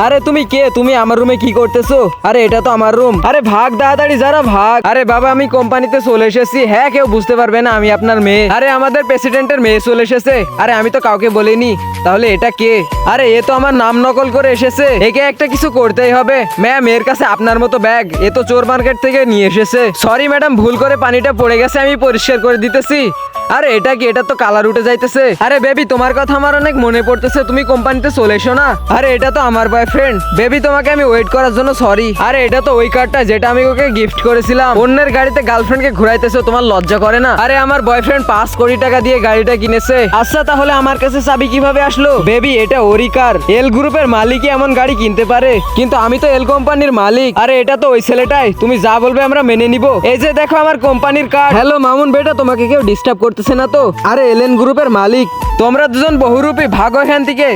আরে তুমি কে? তুমি আমার রুমে কি করতেছো? আরে এটা তো আমার রুম। আরে ভাগ তাড়াতাড়ি যারা ভাগ। আরে বাবা আমি কোম্পানিতে চলে এসেছি। হ্যাঁ কেউ বুঝতে পারবে না আমি আপনার মেয়ে। আরে আমাদের প্রেসিডেন্টের মেয়ে চলে এসেছে। আরে আমি তো কাউকে বলিনি। তাহলে এটা কে? আরে এ তো আমার নাম নকল করে এসেছে। একে একটা কিছু করতেই হবে। ম্যাম এর কাছে আপনার মতো ব্যাগ। এ তো চোর মার্কেট থেকে নিয়ে এসেছে। সরি ম্যাডাম, ভুল করে পানিটা পড়ে গেছে, আমি পরিষ্কার করে দিতেছি। আরে এটা কি? এটা তো কালার উঠে যাইতেছে। আরে বেবি তোমার কথা আমার অনেক মনে পড়তেছে, তুমি কোম্পানিতে চলে এসো না। আরে এটা তো আমার বয়ফ্রেন্ড। বেবি তোমাকে আমি ওয়েট করার জন্য সরি। আরে এটা তো ওই কারটা যেটা আমি ওকে গিফট করেছিলাম। অন্যের গাড়িতে গার্লফ্রেন্ডকে ঘুরাইতেছো, তোমার লজ্জা করে না? আরে আমার বয়ফ্রেন্ড 5 কোটি টাকা দিয়ে গাড়িটা কিনেছে। আচ্ছা তাহলে আমার কাছে চাবি কিভাবে আসলো? বেবি এটা ওরই কার। এল গ্রুপের মালিকই এমন গাড়ি কিনতে পারে, কিন্তু আমি তো এল কোম্পানির মালিক। আরে এটা তো ওই ছেলেটাই, তুমি যা বলবে আমরা মেনে নিব। এই যে দেখো আমার কোম্পানির কার্ড। হ্যালো মামুন বেটা, তোমাকে কেউ ডিস্টার্ব করতেছে না তো? আরে এলএন গ্রুপের মালিক। তোমরা দুজন বহুরূপী, ভাগো এখান থেকে।